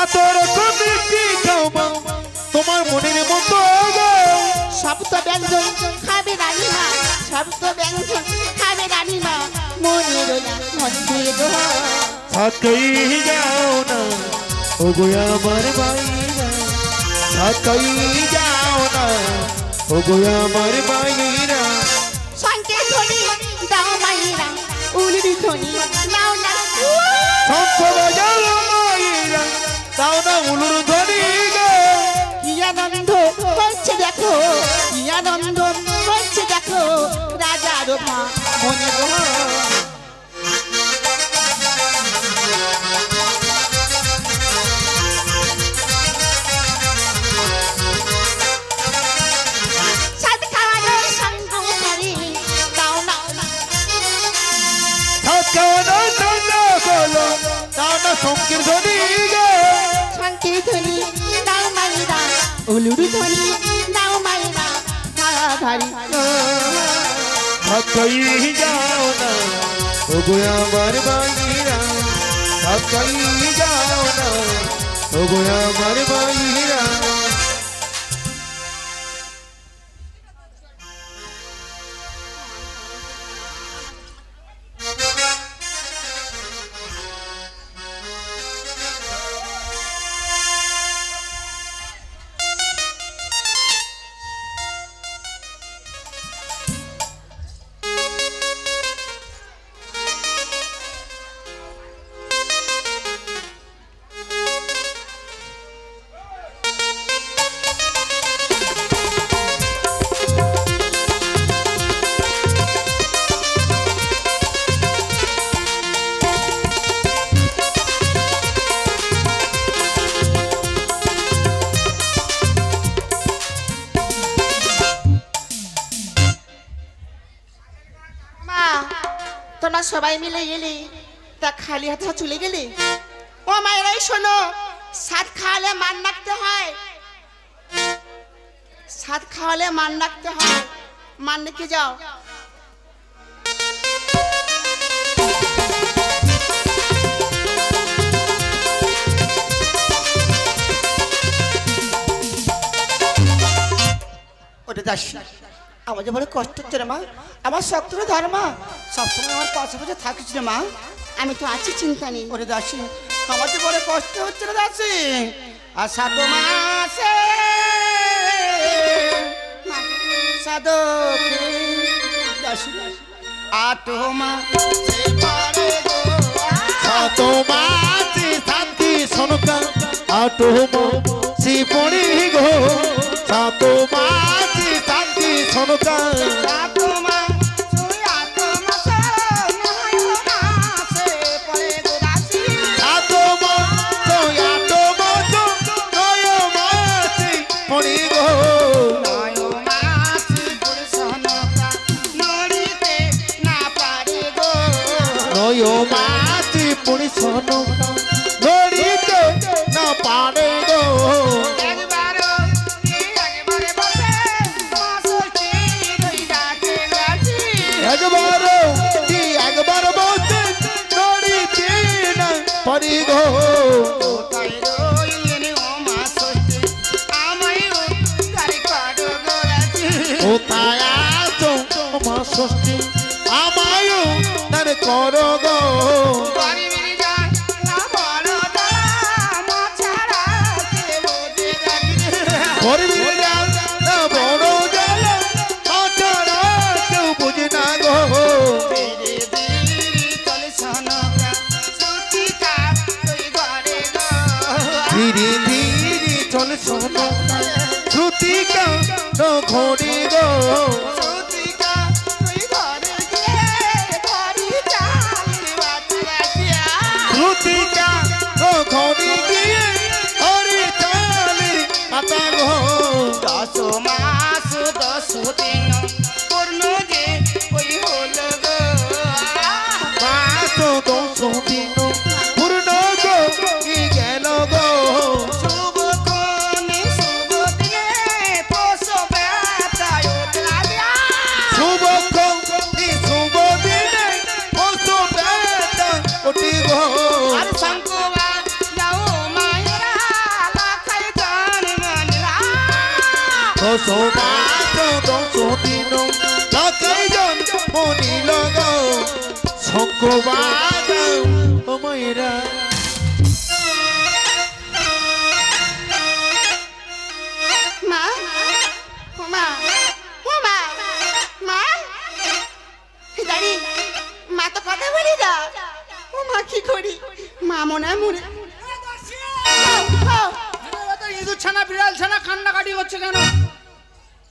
আতর কমিটি খাও মা তোমার মনের মতো গো শব্দ ব্যঞ্জন খাবে রানী মা শব্দ ব্যঞ্জন খাবে রানী মা মনের না মন্দির গো সাথেই যাও না ও গো আমার বাইরা সাথেই যাও না ও গো আমার বাইরা শঙ্কে ধ্বনি দাও মাইরা উলুরি ধ্বনি নাও না শঙ্খ বাজাও মাইরা দাও না উলুর ধ্বনি গো কি আনন্দ করছে দেখো কি আনন্দ করছে দেখো রাজার মা মনে গো শঙ্কের ধ্বনি গো শঙ্কের ধ্বনি দাও মাইরা উলুরি ধ্বনি দাও মাইরা ধারি সাথেই যাও না ও গো আমার বাইরা সাথেই যাও না ও গো আমার বাইরা তোমরা সবাই মিলে এলে তা খালি হাতে চলে গেলে ও মায়েরাই শোনো সাত খাওয়ালে মান রাখতে হয় সাত খাওয়ালে মান রাখতে হয় মান রেখে যাও ওটা দাস আমার যে বড় কষ্ট হচ্ছে রে মা আমার শক্তরে ধর মা সবসময় আমার পাশে পাশে থাকিস রে মা আমি তো আছি চিন্তা নেই ওরে দাসী আমার যে বড় কষ্ট হচ্ছে রে দাসী আর সাত মাসে সাধকে দাসী আট মাসে পারে গো সাত মাসে শান্তি সনকা আট মাসে পড়ি গো সাত মাসে শান্তি সনকা পুরি সোনো ধরিতে না পারে গো একবার বসে ধরিতে না পারি গো কোথায় আছো মা ষষ্ঠী আমায়ও তার করো গো ধীরে ধীরে চলে শোনো শ্রুতিকা ঘড়ি গো শ্রুতিকা ঘড়ি গিয়ে হরি চালি মাতা গো 10 মাস 10 দিন পূর্ণ যে ওই হলো গো মাস 10 দিন পূর্ণ গো কি গেল গো শুভ কোণে শুভ দিনে পশু বেতায় উঠলাম শুভ কোণে শুভ দিনে পশু বেতায় উঠি গো আর শঙ্কুবা যাও মায়েরা বসবাস দশদিন লাগাই জন মনি লাগাও শঙ্কবাদ ও মায়েরা মা ও মা ও মা মা দাঁড়ি মা তো কথা বলি না ও মা কি করি মা মনে হয় মরে ইঁদুর ছানা বিড়াল ছানা কান্নাকাটি করছে কেন?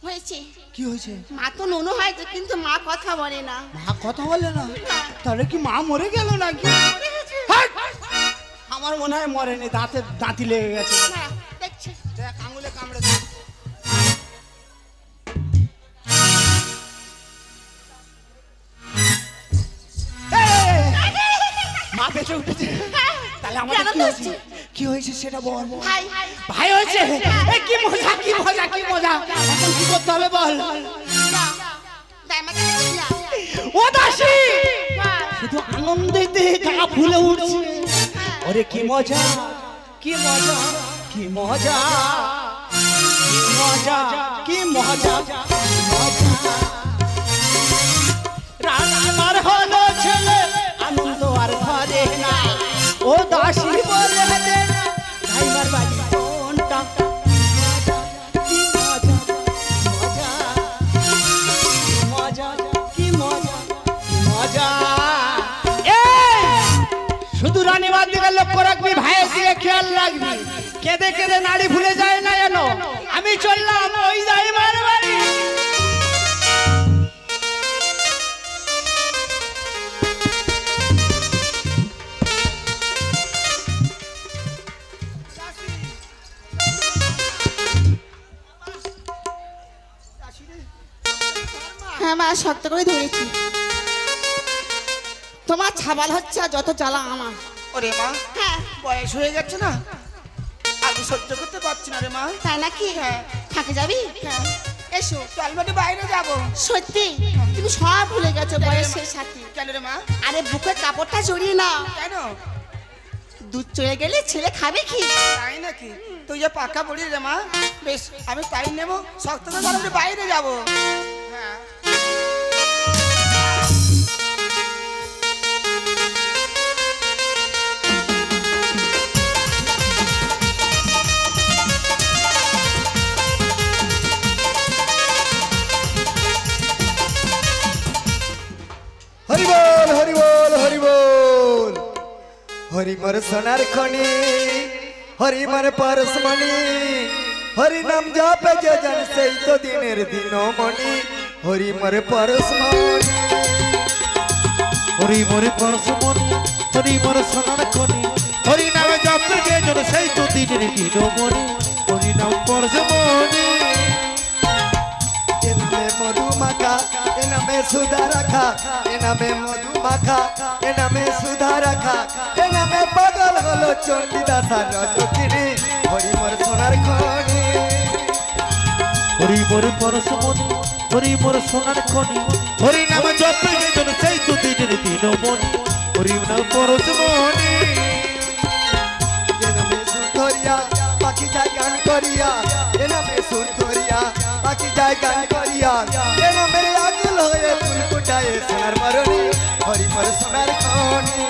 হয়েছে কি হয়েছে? মা তো নুনু হয়েছে কিন্তু মা কথা বলে না। মা কথা বলে না? তাহলে কি মা মরে গেল নাকি? আমার মনে হয় মরেনি, দাঁতি লেগে গেছে। দেখছি দেখ আঙুলে কামড়ে দে। মা বেঁচে উঠেছে। তাহলে আমাদের কি হয়েছে? কি হয়েছে সেটা বল। ভাই ভাই হয়েছে? কি মজা কি মজা কি মজা! এখন কি করতে হবে বল। ও দাসী শুধু আনন্দেতে গা ফুলে উঠছে। ওরে কি মজা কি মজা কি মজা কি মজা কি মজা মজা! রান্নার হলো ছেলে আনন্দ আর ঘরে না। ও দাসী বলে দে ভাইমার বাড়ি কোনটা? কি মজা মজা কি মজা কি মজা! শুধু রানীমার দিকে লক্ষ্য রাখবি, ভাইয়ের দিকে খেয়াল রাখবি। কেঁদে কেঁদে নাড়ি ভুলে যায় না যেন। আমি চললাম ওই রানীমার বাড়ি। হ্যাঁ মা শক্ত করে ধরেছি। তোমার ছাবাল হচ্ছে আর যত জ্বালা আমার। ওরে মা হ্যাঁ বয়স হয়ে যাচ্ছে না, আমি সহ্য করতে পারছি না রে মা। তাই নাকি? হ্যাঁ। থাকে যাবি? হ্যাঁ। এসো। চল মাঠে বাইরে যাবো। সত্যি তুমি সব ভুলে গেছো বয়সের সাথে। কেন রে মা? আরে বুকের কাপড়টা জড়িয়ে নাও। কেন? দুধ চলে গেলে ছেলে খাবে কি? তাই নাকি? তুই যে পাকা বলি রে মা, বেশ আমি তাই নেবো। শক্ত করে ধরো, বাইরে যাবো। হ্যাঁ হরি বল হরি বল হরি বল। হরি মোর সোনার খনি, হরি মোর পরশমণি, হরি নাম জপে যে জন সেই তো দিনের দিন মণি। হরি মোর পরশমণি, হরি মোর পরশমণি, হরি মোর সোনার খনি, হরি নাম জপে যে জন সেই তো দিনের দিন মণি। হরি নাম পরশমণি। এনামে মধুমাখা এনামে সুধা রাখা, এনামে মধুমাখা এনামে সুধা রাখা, এনামে পাগল হলো চণ্ডীদাসা রজকিনী। হরি মোর সোনার খনি, হরি মোর পরশমণি, হরি মোর সোনার খনি, হরি নাম জপে যে জন সেই তো দিনের দিন মণি। হরি নাম পরশমণি। এনামে সুন্দরিয়া পাখি যায় গান করিয়া, এনামে সুন্দরিয়া পাখি যায় গান করিয়া, এনামে আগুল হয়ে ফুল ফুটায় সোনার মরণি। হরি মোর সোনার খনি।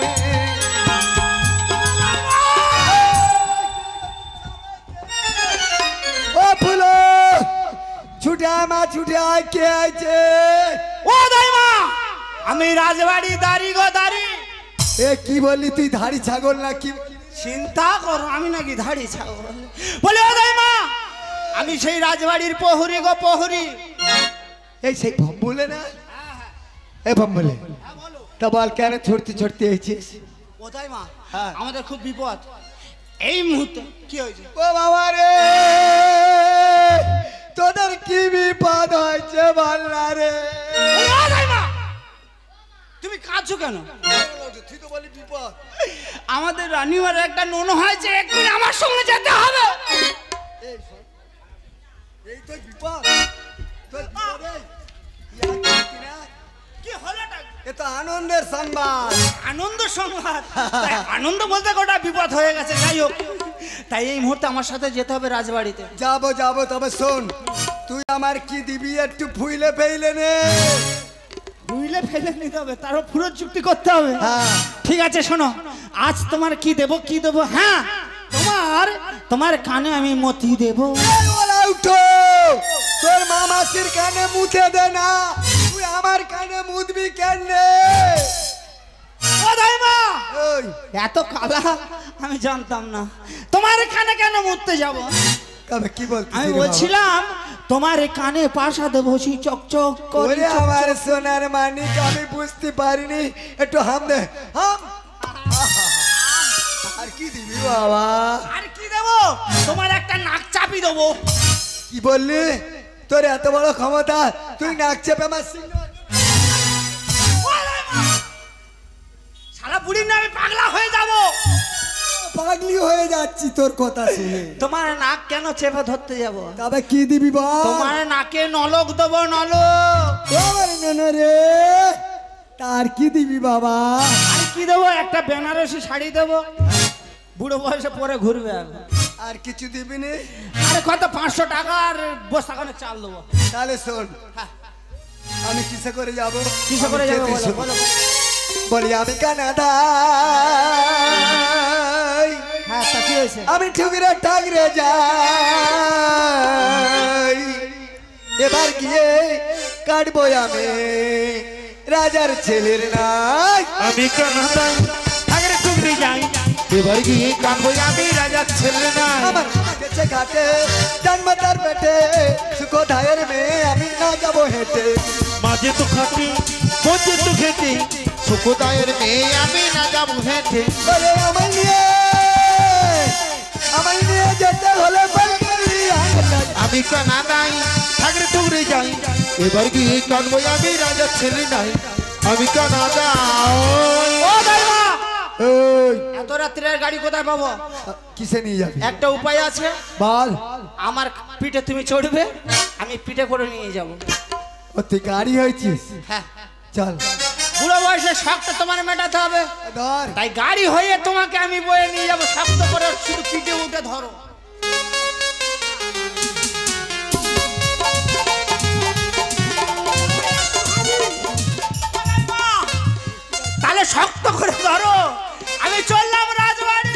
ও ফুলো ছুটে আয় মা, ছুটে আয়। কে আছে? ও দাইমা, আমি রাজবাড়ি দাড়ি গো দাড়ি। এ কি বললি তুই? ধাড়ি ছাগল না কি? চিন্তা করো আমি নাকি ধাড়ি ছাগল? বলে ও দাইমা, আমি সেই রাজবাড়ির প্রহরী গো প্রহরী। এই সেই ভম্বলে না? এ ভম্বলে তা বল কেন ছড়তে ছড়তে এসেছিস? ও দাইমা, হ্যাঁ। আমাদের খুব বিপদ এই মুহূর্তে। কি হয়েছে? ও বাবা রে, তোদের কি বিপদ হয়েছে বল না রে। ও দাইমা, তুমি কাঁদছো কেন? তুই তো বলি বিপদ। আমাদের রানীমার একটা নোনো হয়েছে, এক্ষুনি আমার সঙ্গে যেতে হবে। এই তো বিপদ। কি হলোটা? এ তো আনন্দের সংবাদ। আনন্দ সংবাদ? তাই আনন্দ বলতে গোটা বিপদ হয়ে গেছে। যাই হোক, তাই এই মুহূর্তে আমার সাথে যেতে হবে রাজবাড়িতে। যাবো যাবো, তবে শোন তুই আমার কি দিবি একটু ফুইলে ফেইলে নে। বুঝলে ফেলে নিতে হবে, তারও পুরো চুক্তি করতে হবে। হ্যাঁ। ঠিক আছে শোনো, আজ তোমার কি দেব কি দেব? হ্যাঁ, তোমার কানে আমি মতি দেব। এই ওলা উঠো, তোর মামাসির কানে মুতে দে না, তুই আমার কানে মুদবি কেন রে? ও দাইমা, ওই এত কালা আমি জানতাম না। তোমার কানে কেন মুততে যাব? কবে কি বলছিস? আমি বলছিলাম তোমার কানে পাশা দেবো, সেই চকচক করে। ওরে আমার সোনার মানিক, আমি বুঝতে পারিনি, একটু হাম দে, হাম। আর কি দিবি বাবা? আর কি দেব? তোমার একটা নাক চাপি দেবো। কি বললি? তোর এত বড় ক্ষমতা, তুই নাক চেপে আমার সিংহ। সারা বুড়ি না আমি পাগলা হয়ে যাব। পাগলি হয়ে যাচ্ছি তোর কথা শুনে। তোমার নাক কেন চেপে ধরতে যাব? তবে কি দিবি বল? তোমার নাকে নলক দেবো, নলক। আমার নন রে, তার কি দিবি বাবা? আর কি দেবো? একটা বেনারসি শাড়ি দেবো, বুড়ো বয়সে পরে ঘুরবে। আর কিছু দিবি নি? আরে কত, 500 টাকা আর বস্তা খানে চাল দেবো। তাহলে শোন, আমি কিসে করে যাব? কিসে করে যাবো আমি বলো, খেতে বলো। বলি আমি কানাডা, হ্যাঁ, তা কি হয়েছে? আমি ঠুকরে ঠাকরে যাই, এবার গিয়ে কাটবো আমি রাজার ছেলের নাই। আমি কানাডায় ঠাকরে ঠুকরে যাই, এবার গিয়ে কানবো আমি রাজার ছেলে নাই। আমার গেছে ঘাটে জন্মতার পেটে, সুখো ধায়ের মেয়ে আমি না যাবো হেঁটে। মাঝে তো খাটি মধ্যে তো খেটে, সুখোদায়ের মেয়ে আমি না যাবো হেঁটে। বলে আমায় নিয়ে যেতে হলে আমি কানাডায় ঠাকরে ঠুকরে যাই, এবার গিয়ে কানবো আমি রাজার ছেলে নাই। আমি কানাডায়। ও দাইমা, ওই এত রাত্রের গাড়ি কোথায় পাবো? কিসে নিয়ে যাবি? একটা উপায় আছে, বল। আমার পিঠে তুমি চড়বে, আমি পিঠে করে নিয়ে যাব। ও তুই গাড়ি হয়েছিস? হ্যাঁ, চল বুড়ো বয়সে শখটা তোমার মেটাতে হবে, ধর। তাই গাড়ি হয়ে তোমাকে আমি বয়ে নিয়ে যাবো। শক্ত করে শুধু পিঠে উঠে ধরো। তাহলে শক্ত করে ধরো, আমি চললাম রাজবাড়ি।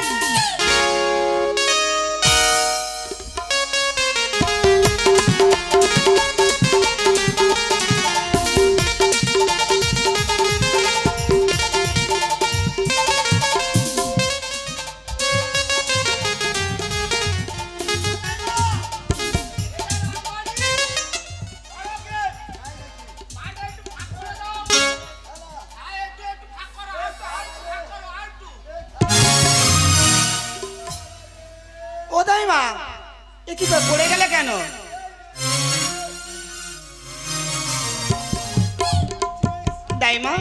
ও দাইমা, এ কি তো পড়ে গেলে কেন? দাইমা,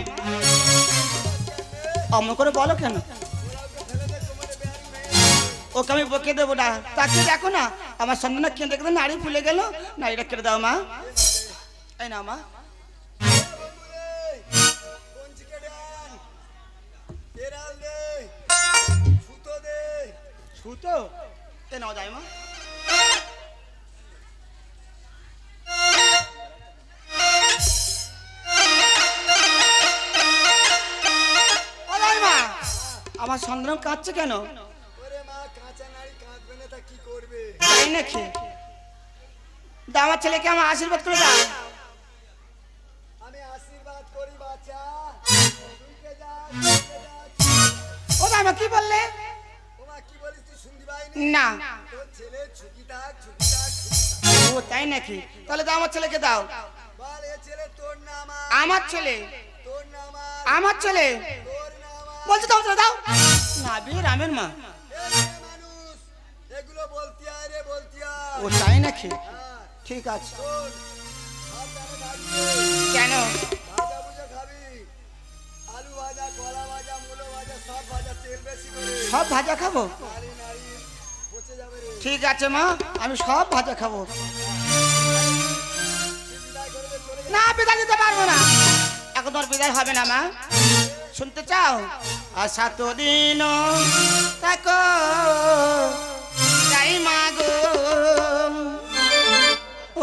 অমন করে বলো কেন? ওকে আমি বকে দেবো না, তাকে দেখো না আমার সন্তান কেঁদে কেঁদে নাড়ি ফুলে গেল। নাড়িটা কেটে দাও মা। এই না মা, সুতো এ নাও দাইমা। আমার সন্তান কাঁদছে কেন? তাই নাকি? দা আমার ছেলেকে আমার আশীর্বাদ করে দাও। আমি আশীর্বাদ করি বাচ্চা। ও দাইমা কি বললে? তোমা কি বলিস তুই শুনতে পাইনি? না। তোর ছেলে ছুটি থাক, ছুটি থাক। ও তাই নাকি? তাহলে দাও আমার ছেলেকে দাও। বল এ ছেলে তোর নাম? আমার ছেলে। তোর নাম? আমার ছেলে। তোর নাম? বলছে দাও দাও। না বিয়ে রামের মা। মানুষ এগুলো বলতি আয় রে, বলতি আয়। ও তাই নাকি? ঠিক আছে। কেন? ভাজা ভুজা খাবি, আলু ভাজা, কলা ভাজা, মূলো ভাজা, সব ভাজা, তেল বেশি করে। সব ভাজা খাবো? নারী নারী পচে যাবে রে। ঠিক আছে মা, আমি সব ভাজা খাবো। না বিদায় দিতে পারবো না, এখন তোমার বিদায় হবে না মা। শুনতে চাও? আর 7 দিন থাকো যাই মা গো,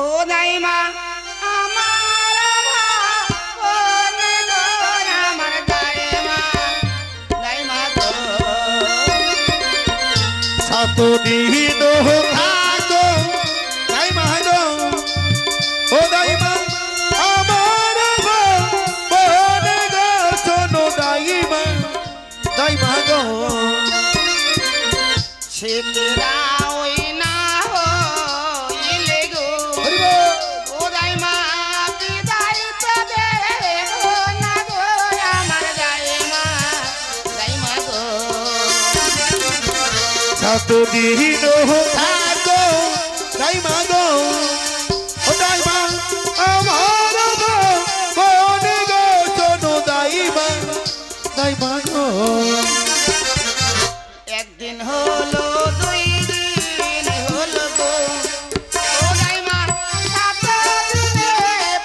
ও নাই যতদিন থাকো দাইমা গো ও দাইমা আমার মনে গো শোনো দাইমা দাইমা গো ছেলেরা ওই না হইলে গো ও দাইমা বিদায় তো দে গো না গো আমার দাইমা দাইমা গো যতদিন থাকো দাইমা গো ও দাইমা আমার মনে গো শোনো দাইমা দাইমা গো একদিন হলো দুই দিন হলো গো ও দাইমা সাত দিনে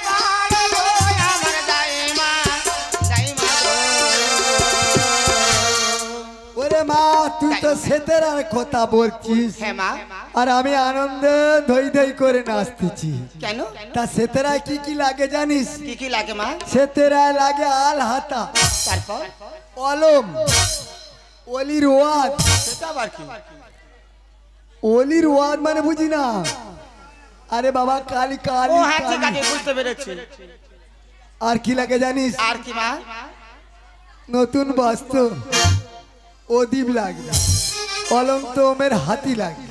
পার গো আমার দাইমা দাইমা গো ওরে মা তুই তো সেতের আর কথা বলছিস হ্যাঁ মা আর আমি আনন্দে ধই ধই করে নাচতেছি কেন তা সেতেরায় কি কি লাগে জানিস? কি কি লাগে মা সেতেরায় লাগে আল হাতা, তারপর কলম, অলির ওয়াদ। সেটা আবার কি অলির ওয়াদ মানে বুঝি না? আরে বাবা কালি ও কালি হ্যাঁ ঠিক কালি। আছে বুঝতে পেরেছি আর কি লাগে জানিস? আর কি মা নতুন বস্ত্র, অদীপ লাগে, অলঙ্ক ওমের হাতি লাগে।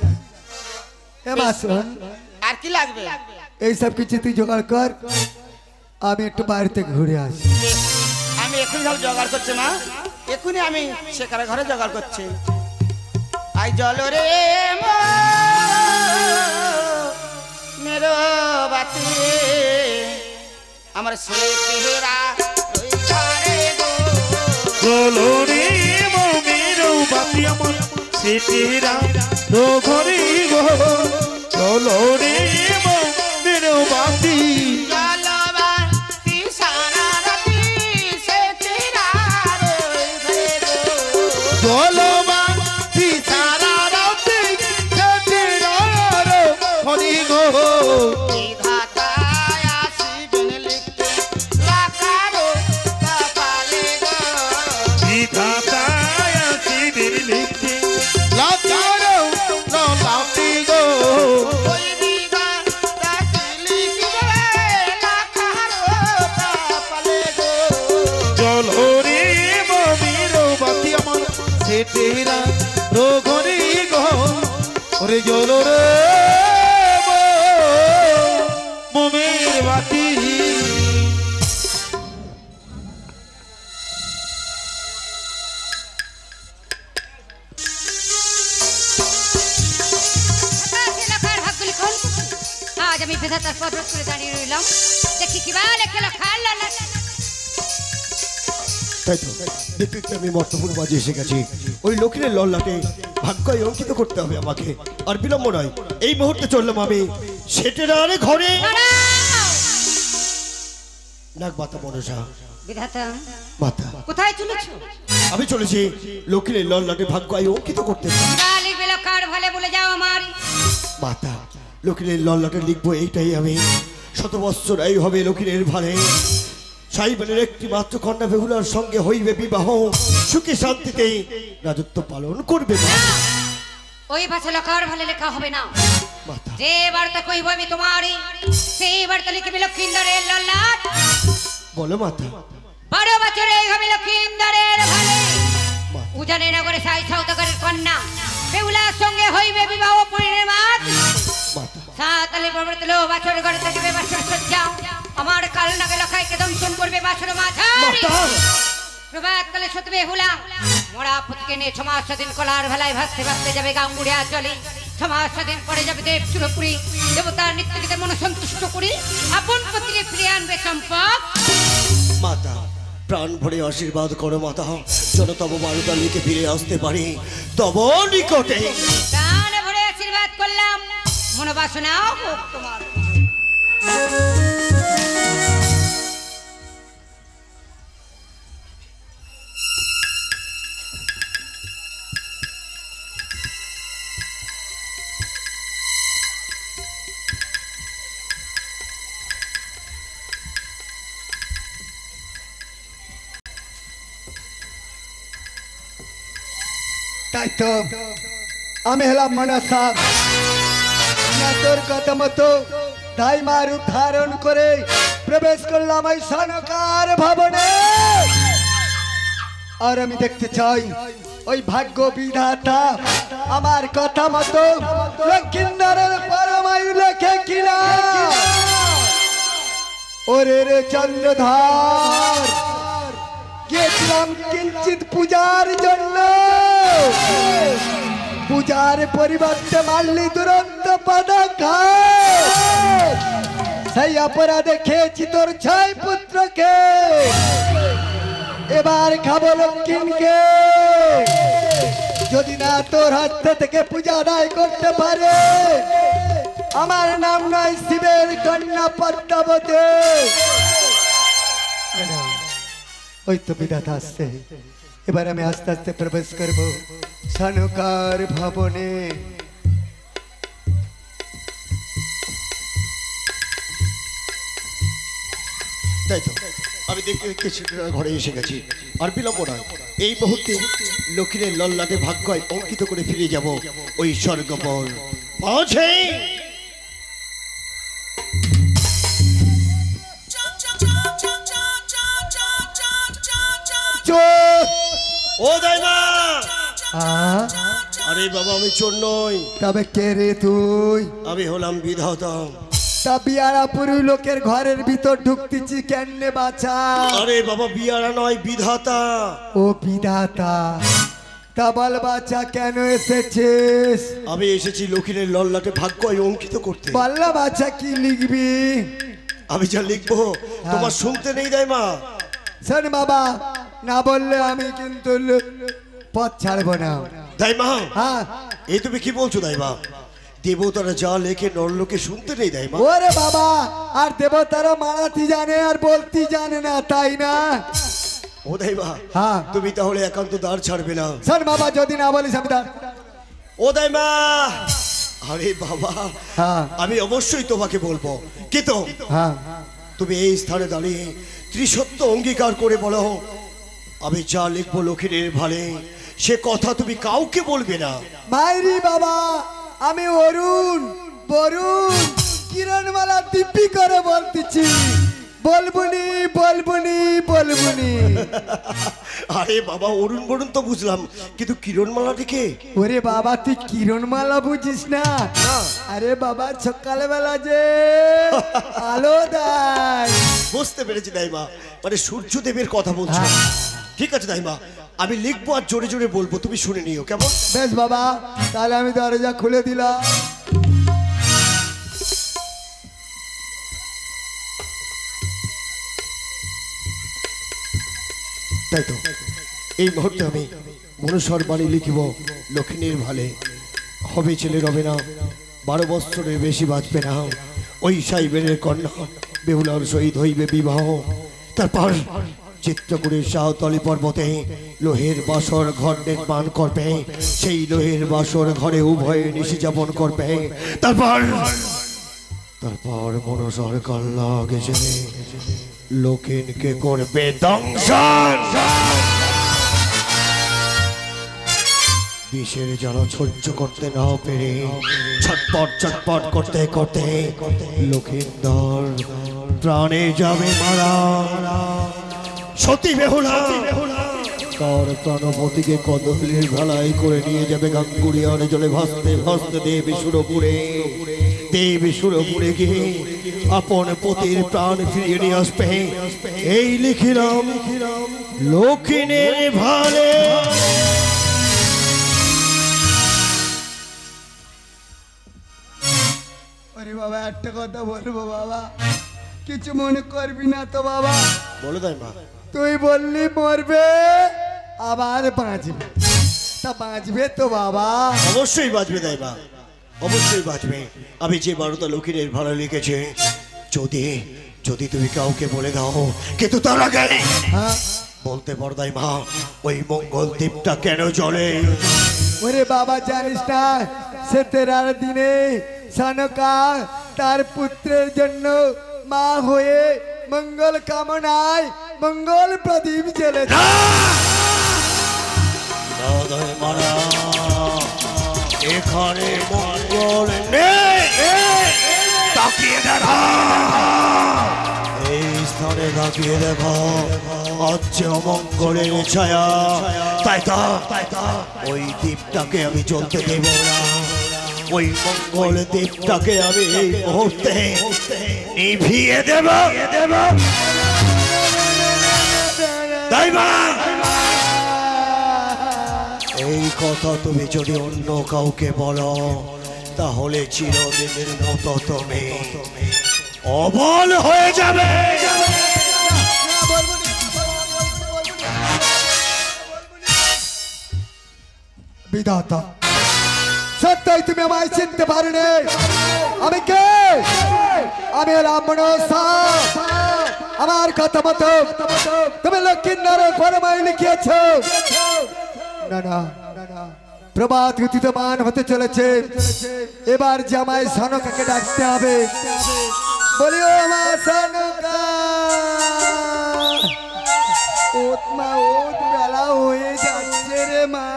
এ মা শোন, আর কি লাগবে এইসব কিছু তুই জোগাড় কর, আমি একটু বাইরে থেকে ঘুরে আসি। আমি এখনই সব জোগাড় করছি মা এখনই আমি সেখানে ঘরে জোগাড় করছি আই জল রে মেরো বাতি আমার সে চেহারা ওই ঘরে গো চলো রে মমির বাতি আমার সেটেরা তো ঘরে গো চলো রে মমির বাতি জলবাতি সারা রাতি সে চেহারা ওই ঘরে গো জলবাতি সারা রাতি সেটেরা ঘরে গো বিধাতায় আসিবেন লিখতে লাকারো কপালে গো বিধাতায় আসিবেন লিখতে লাগারো লালাতি গো ওই বিধাতাকে লিখবে লাকারো কপালে গো চলো রে মমির বাতি আমার সেটেরা ঘরে গো ওরে চলো রে মমির বাতি আজ আমি বিধাতার পদরোধ করে দাঁড়িয়ে রইলাম দেখি কি বলে খেলো খাল্লা না তাই তো দেখতে দেখতে আমি মর্তপুর বাজে এসে গেছি। ওই লক্ষ্মীর লল্লাটে ভাগ্যই অঙ্কিত করতে হবে আমাকে, আর বিলম্ব নয়। এই মুহূর্তে চললাম আমি সেটেরারে ঘরে। নাক মাতা মনসা বিধাতা মাতা, কোথায় চলেছো? আমি চলেছি লক্ষ্মীর লল্লাটে ভাগ্যই অঙ্কিত করতে লিখবে লক্ষার ভালে বলে যাও আমার মাতা। লক্ষ্মীর লল্লাটে লিখবো এইটাই আমি, শত বৎসর এই হবে লক্ষ্মীর ভালে। সাইবেনের একটি মাত্র কন্যা বেহুলার সঙ্গে হইবে বিবাহ, সুখে শান্তিতে রাজত্ব পালন করবে ওই ভাষা লক্ষার ভালে লেখা হবে না। মাতা। যে বার্তা কইব আমি তোমারই সেই বার্তা লিখবে লক্ষিন্দরের লল্লাট। বলো মাতা। 12 বছরে হবে লক্ষিন্দরের ভালে উজানে নগরে সাই সৌদাগরের কন্যা বেহুলার সঙ্গে হইবে বিবাহ পরিণামাত। মাতা। সাতালে পর্বত লো বাছর ঘরে থাকবে বাছর সজ্জা আমার কাল নাগে লখাইকে দংশন করবে বাছর মাঝারি। প্রভাত কালে সতবে হুলা মোড়া পুতকে নিয়ে 6 মাস দিন কলার ভেলায় ভাসতে ভাসতে যাবে গাঙ্গুড়িয়া চলে। 6 মাস দিন পরে যাবে দেব সুরপুরি, দেবতার নিত্য গীতে মন সন্তুষ্ট করি আপন পতিকে ফিরে আনবে সম্পদ। মাতা প্রাণ ভরে আশীর্বাদ করো মাতা, যেন তব বারুদা লিখে ফিরে আসতে পারি তব নিকটে। প্রাণ ভরে আশীর্বাদ করলাম, মনোবাসনাও হোক তোমার। তাই তো আমি হলাম মনসা না তোর কথা মতো তাই মা রূপ ধারণ করে প্রবেশ করলাম এই সনকার ভবনে। আর আমি দেখতে চাই ওই ভাগ্য বিধাতা আমার কথা মতো লক্ষিন্দরের পরমায়ু লেখে কিনা। ওরে রে চন্দ্রধার গেছিলাম কিঞ্চিত পূজার জন্য, পূজার পরিবর্তে মারলি দুরন্ত পদাঘাত। সেই অপরাধে খেয়েছি তোর 6 পুত্রকে, এবার খাবো লক্ষ্মীকে। যদি না তোর হাত থেকে পূজা আদায় করতে পারে, আমার নাম নয় শিবের কন্যা পদ্মাবতী। ওই তো বিধাতা আসছে, এবার আমি আস্তে আস্তে প্রবেশ করবো সনকার ভবনে। তাই তো আমি দেখতে দেখতে ঘরে এসে গেছি, আর বিলম্ব নয়, এই মুহূর্তে লক্ষ্মীর লল্লাটে ভাগ্য অঙ্কিত করে ফিরে যাব ওই স্বর্গপর পৌঁছে। ও দাইমা, আরে বাবা আমি চোর নই। তবে কে রে তুই? আমি হলাম বিধাতা। তা বিয়ারা পুরু লোকের ঘরের ভিতর ঢুকতেছি কেনে বাছা? আরে বাবা বিয়ারা নয়, বিধাতা। ও বিধাতা, তা বল বাছা কেন এসেছিস? আমি এসেছি লক্ষ্মীর লল্লাটে ভাগ্য অঙ্কিত করতে। বললা বাছা কি লিখবি? আমি যা লিখবো তোমার শুনতে নেই দাইমা। শোন বাবা, না বললে আমি কিন্তু পথ ছাড়বো না। দাইমা হ্যাঁ, এই তুমি কি বলছো দাইমা? দেবতারা যা লেখে নরলোকে শুনতে নেই দাইমা। ওরে বাবা, আর দেবতারা মারাতি জানে আর বলতে জানে না, তাই না? ও দাইমা, হ্যাঁ তুমি তাহলে একান্ত দ্বার ছাড়বে না? শোন বাবা, যদি না বলিস আমি ও দাইমা, আরে বাবা হ্যাঁ আমি অবশ্যই তোমাকে বলবো, কিন্তু হ্যাঁ তুমি এই স্থানে দাঁড়িয়ে ত্রিসত্য অঙ্গীকার করে বলো, আমি যা লিখবো লক্ষ্মীর ভালে সে কথা তুমি কাউকে বলবে না। মাইরি বাবা, আমি অরুণ বরুণ কিরণমালা দিব্যি করে বলতেছি, বলবুনি বলবুনি বলবুনি। আরে বাবা অরুণ বরুণ তো বুঝলাম, কিন্তু কিরণমালা কে? ওরে বাবা, তুই কিরণমালা বুঝিস না? আরে বাবা, সকালবেলা যে আলো দেয়। বুঝতে পেরেছি দাইমা, মানে সূর্যদেবের কথা বলছো। ঠিক আছে দাইমা, আমি লিখবো আর জোরে জোরে বলবো, তুমি শুনে নিও, কেমন? বেশ বাবা, তাহলে আমি দরজা খুলে দিলাম। তাই তো এই মুহূর্তে আমি মনুষ্যর বাণী লিখিব লক্ষ্মীর ভালে। হবে ছেলে রবে না, 12 বৎসরের বেশি বাঁচবে না, ওই সাইবের কন্যা বেহুলার সহিত হইবে বিবাহ। তারপর চিত্রকূটের শাহতলী পর্বতে লোহের বাসর ঘর নির্মাণ করবে, সেই লোহের বাসর ঘরে উভয়ে নিশি যাপন করবে। তারপর মনুষ্যর কন্যা গেছে লক্ষ্মীকে করবে দংশন। বিষের জ্বালা সহ্য করতে না পেরে ছটপট ছটপট করতে করতে লক্ষিন্দর প্রাণে যাবে মারা। সতী বেহুলা তার প্রাণপতিকে কদলের ভালাই করে নিয়ে যাবে গাঙ্গুরিয়ার জলে ভাসতে ভাসতে দেবী সুরপুরে গিয়ে আপন পতির প্রাণ ফিরিয়ে নিয়ে আসবে। এই লিখিলাম লক্ষ্মীর ভালে। আরে বাবা, একটা কথা বলবো বাবা, কিছু মনে করবি না তো বাবা? বলে দেয় মা। তুই বললি মরবে আবার বাঁচবে, তা বাঁচবে তো বাবা? অবশ্যই বাঁচবে দেয় মা, অবশ্যই বাঁচবে। আমি যে 12টা লক্ষ্মীর ভালো লিখেছে, যদি তুমি কাউকে বলে দাও, কিন্তু তার আগে বলতে পারদাই মা ওই মঙ্গল দ্বীপটা কেন জ্বলে? ওরে বাবা, জানিস না সে 13 দিনে সনকা তার পুত্রের জন্য মা হয়ে মঙ্গল কামনায় মঙ্গল প্রদীপ জ্বেলেছে। এখানে মঙ্গল নেই। তাকিয়ে দেখো, এই স্থানে তাকিয়ে দেখো, হচ্ছে অমঙ্গলের ছায়া। তাই তো ওই দ্বীপটাকে আমি চলতে দেব না। ওই মঙ্গল দ্বীপটাকে আমি এই মুহূর্তে নিভিয়ে দেব। এই কথা তুমি যদি অন্য কাউকে বলো তাহলে চিরদিনের মতো তুমি অবল হয়ে যাবে। বিধাতা, সত্যই তুমি আমায় চিনতে পারোনি। আমি কে? আমি রাবণ। আমার কথা মতো তুমি লক্ষ্মীনারায়ণ পরমায় লিখিয়েছ। না না, প্রভাত উদিতমান হতে চলেছে। এবার জামাই সনকাকে ডাকতে হবে। বলিও আমার সনকা, ওত মা, ওত বেলা হয়ে যাচ্ছে রে মা।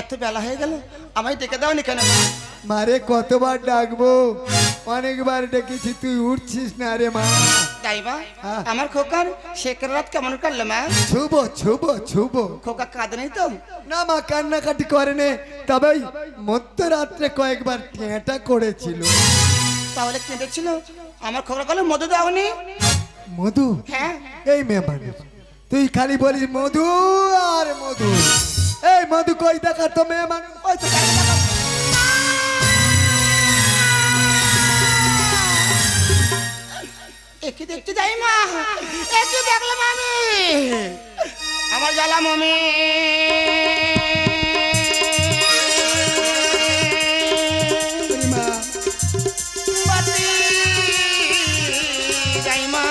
এত বেলা হয়ে গেল, আমায় ডেকে দাওনি কেন? মারে কতবার ডাকবো, অনেকবার ডেকেছি, তুই উঠছিস না রে মা। তাই মা, আমার খোকার শেখের রাত কেমন কাটলো মা? ছুব খোকা কাঁদে নেই তো? না মা, কান্নাকাটি করে নে, তবে মধ্যরাত্রে কয়েকবার টেঁটা করেছিল। তাহলে কেঁদেছিল? আমার খোকার বলে মধু দাওনি? মধু? হ্যাঁ। এই মেয়ে মানুষ, তুই খালি বলিস মধু আর মধু। এই মধু কই দেখা তো মেয়ে মানুষ? ওই তো একই দেখতে যাই মা, একই দেখলাম আমি। আমার জ্বালা মমি, যাই মা,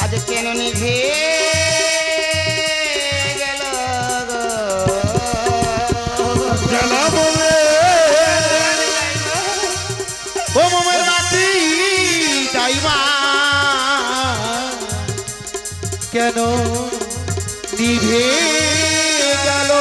আজ কেন নিভে গেল কেন নিভে গেল?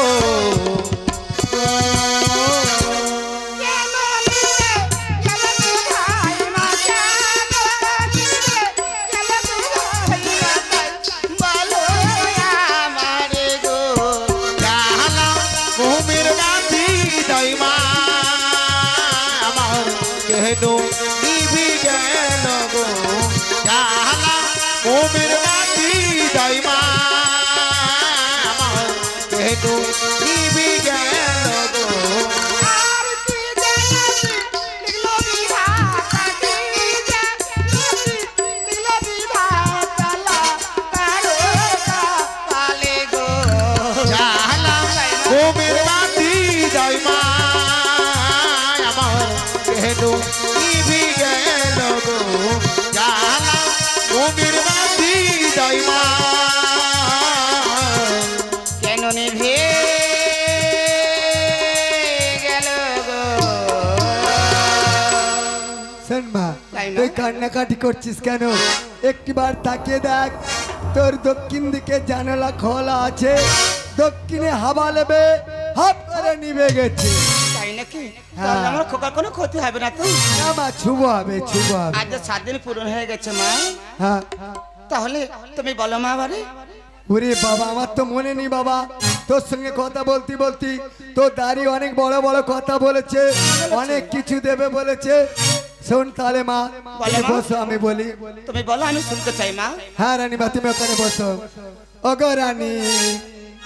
কেন নিভে গেল গো? শোন মা, তুই কান্নাকাটি করছিস কেন? একটিবার তাকিয়ে দেখ, তোর দক্ষিণ দিকে জানালা খোলা আছে, দক্ষিণে হাওয়া লেবে হাত করে নিভে গেছে। তাই নাকি? তাহলে আমার খোকার কোনো ক্ষতি হবে না তো? না মা, ছুব হবে। আজ 7 দিন পূরণ হয়ে গেছে মা। হ্যাঁ, তাহলে তুমি বলো মা বারে। ওরে বাবা, আমার তো মনে নেই বাবা। তোর সঙ্গে কথা বলতে তোর দাঁড়ি অনেক বড় বড় কথা বলেছে, অনেক কিছু দেবে বলেছে। শোন তাহলে মা, বসো, আমি বলি। তুমি বলো, আমি শুনতে চাই মা। হ্যাঁ রানী মা, তুমি ওখানে বসো। ওগো রানী,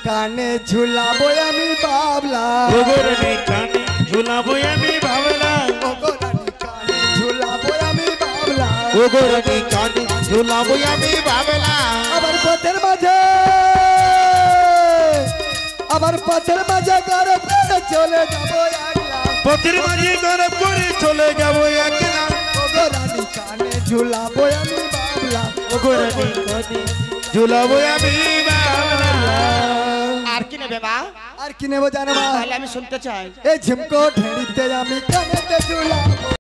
কানে ঝুলাবো আমি ভাবলাম। ওগো রানী, কানে ঝুলাবো আমি ভাবলাম। ওগো রানী, কানে ঝুলাবো আমি ভাবলাম। ওগো রানী, কানে ঝুলাবো আমি ভাবলাম। আমার পথের মাঝে গরব করে চলে যাবো একলা। পথের মাঝে গরব করে চলে যাবো একলা। ওগো রানী, কানে ঝুলাবো আমি ভাবলাম। ওগো রানী, কানে ঝুলাবো আমি ভাবলাম। আর কি নেবে মা? আর কি নেবো জানো মা? তাহলে আমি শুনতে চাই। এই ঝিমকো ঢেড়িতে আমি কানেতে ঝুলাবো।